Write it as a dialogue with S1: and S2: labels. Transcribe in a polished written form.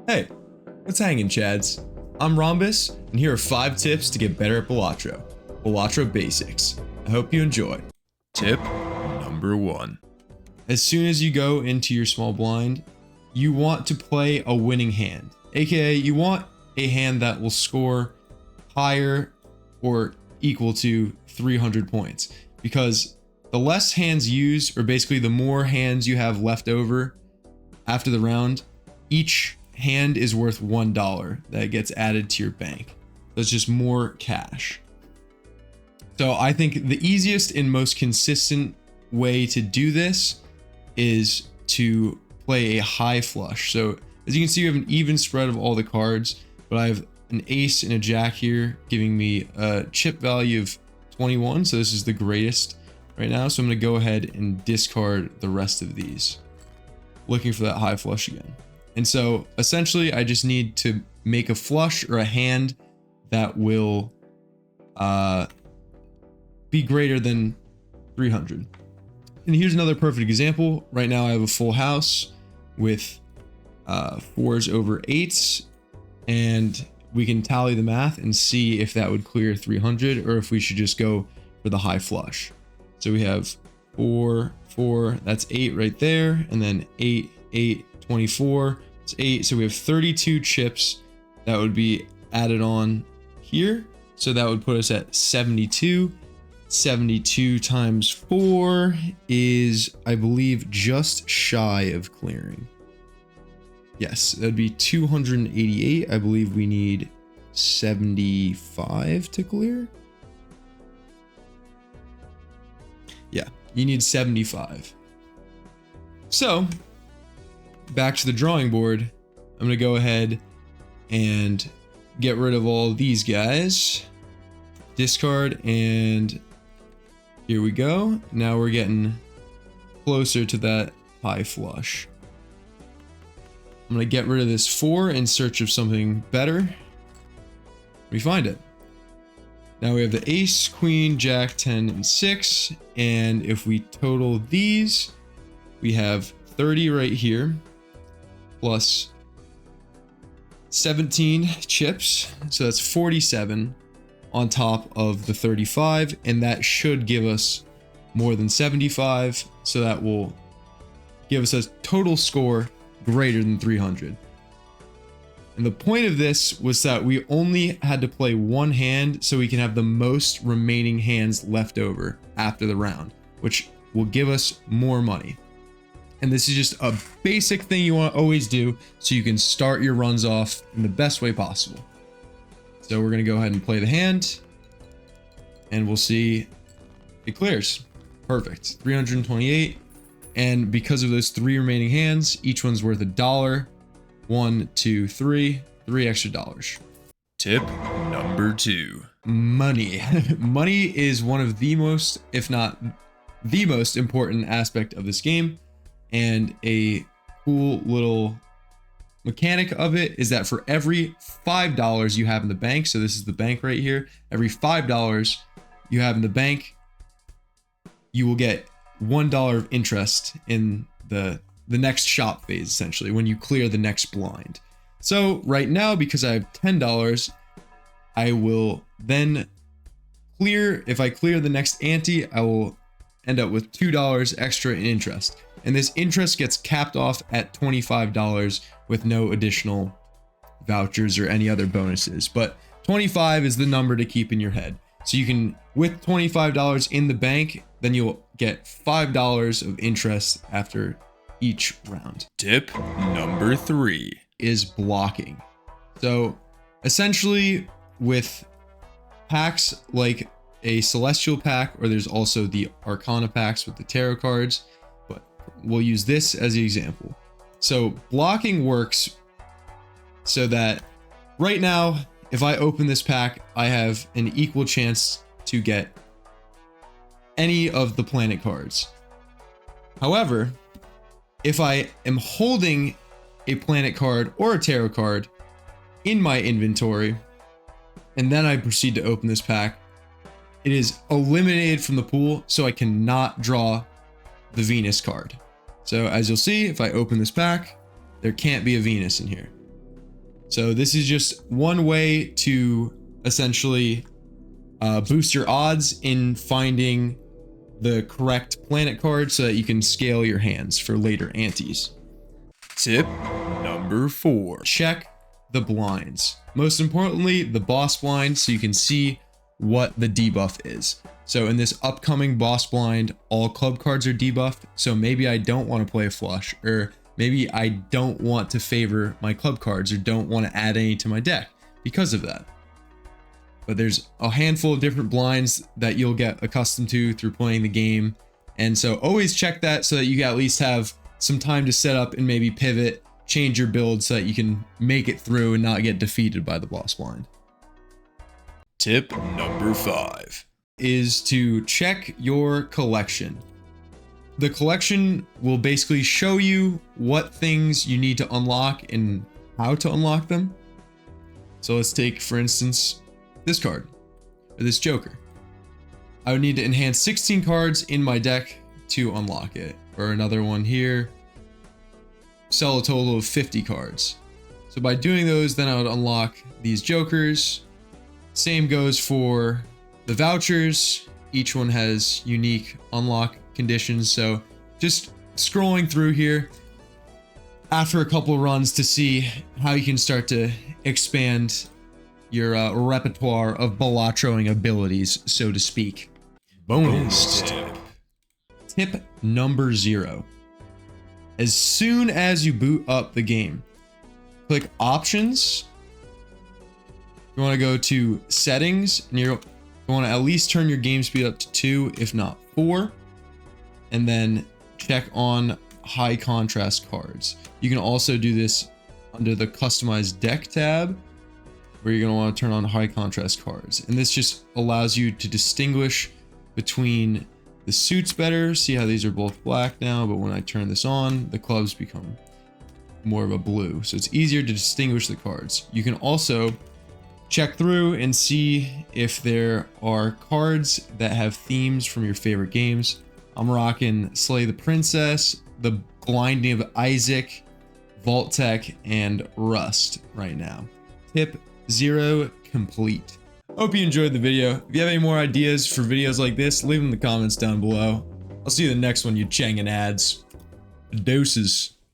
S1: Hey, what's hanging, Chads? I'm Rhombus, and here are 5 tips to get better at Balatro. Balatro Basics. I hope you enjoy. Tip number 1. As soon as you go into your small blind, you want to play a winning hand. AKA, you want a hand that will score higher or equal to 300 points. Because the less hands used, or basically the more hands you have left over after the round, each hand is worth $1 that gets added to your bank. That's just more cash. So I think the easiest and most consistent way to do this is to play a high flush. So as you can see, we have an even spread of all the cards, but I have an ace and a jack here giving me a chip value of 21. So this is the greatest right now. So I'm going to go ahead and discard the rest of these, looking for that high flush again. And so essentially I just need to make a flush or a hand that will be greater than 300. And here's another perfect example. Right now I have a full house with 4s over 8s, and we can tally the math and see if that would clear 300 or if we should just go for the high flush. So we have 4, 4, that's 8 right there, and then 8, 8, 24, it's 8. So we have 32 chips that would be added on here. So that would put us at 72. 72 times 4 is, I believe, just shy of clearing. Yes, that'd be 288. I believe we need 75 to clear. Yeah, you need 75. So back to the drawing board. I'm gonna go ahead and get rid of all these guys. Discard, and here we go. Now we're getting closer to that high flush. I'm gonna get rid of this 4 in search of something better. We find it. Now we have the ace, queen, jack, 10, and 6. And if we total these, we have 30 right here, plus 17 chips. So that's 47 on top of the 35. And that should give us more than 75. So that will give us a total score greater than 300. And the point of this was that we only had to play one hand so we can have the most remaining hands left over after the round, which will give us more money. And this is just a basic thing you want to always do so you can start your runs off in the best way possible. So we're going to go ahead and play the hand, and we'll see it clears. Perfect. 328. And because of those 3 remaining hands, each one's worth $1. 1, 2, 3 extra dollars. Tip number 2. Money. Money is one of the most, if not the most important aspect of this game. And a cool little mechanic of it is that for every $5 you have in the bank, so this is the bank right here, every $5 you have in the bank, you will get $1 of interest in the next shop phase, essentially, when you clear the next blind. So right now, because I have $10, I will then clear, if I clear the next ante, I will end up with $2 extra in interest. And this interest gets capped off at $25 with no additional vouchers or any other bonuses. But 25 is the number to keep in your head. So you can, with $25 in the bank, then you'll get $5 of interest after each round. Tip number 3 is blocking. So essentially with packs like a celestial pack, or there's also the Arcana packs with the tarot cards, but we'll use this as the example. So blocking works so that right now, if I open this pack, I have an equal chance to get any of the planet cards. However, if I am holding a planet card or a tarot card in my inventory, and then I proceed to open this pack, it is eliminated from the pool, so I cannot draw the Venus card. So as you'll see, if I open this pack, there can't be a Venus in here. So this is just one way to essentially boost your odds in finding the correct planet card so that you can scale your hands for later antes. Tip number 4. Check the blinds. Most importantly, the boss blind, so you can see what the debuff is. So in this upcoming boss blind, all club cards are debuffed. So maybe I don't want to play a flush, or maybe I don't want to favor my club cards or don't want to add any to my deck because of that. But there's a handful of different blinds that you'll get accustomed to through playing the game. And so always check that so that you at least have some time to set up and maybe pivot, change your build so that you can make it through and not get defeated by the boss blind. Tip number 5 is to check your collection. The collection will basically show you what things you need to unlock and how to unlock them. So let's take, for instance, this card, or this Joker. I would need to enhance 16 cards in my deck to unlock it. Or another one here, sell a total of 50 cards. So by doing those, then I would unlock these Jokers. Same goes for the vouchers. Each one has unique unlock conditions. So just scrolling through here after a couple runs to see how you can start to expand your repertoire of Balatroing abilities, so to speak. Bonus tip. Tip number 0. As soon as you boot up the game, click options. You want to go to settings, and you want to at least turn your game speed up to 2, if not 4. And then check on high contrast cards. You can also do this under the customized deck tab, where you're going to want to turn on high contrast cards. And this just allows you to distinguish between the suits better. See how these are both black now, but when I turn this on, the clubs become more of a blue. So it's easier to distinguish the cards. You can also check through and see if there are cards that have themes from your favorite games. I'm rocking Slay the Princess, the Blinding of Isaac, Vault Tech, and Rust right now. Tip 0 complete. Hope you enjoyed the video. If you have any more ideas for videos like this, leave them in the comments down below. I'll see you in the next one, you Changin' ads. Doses.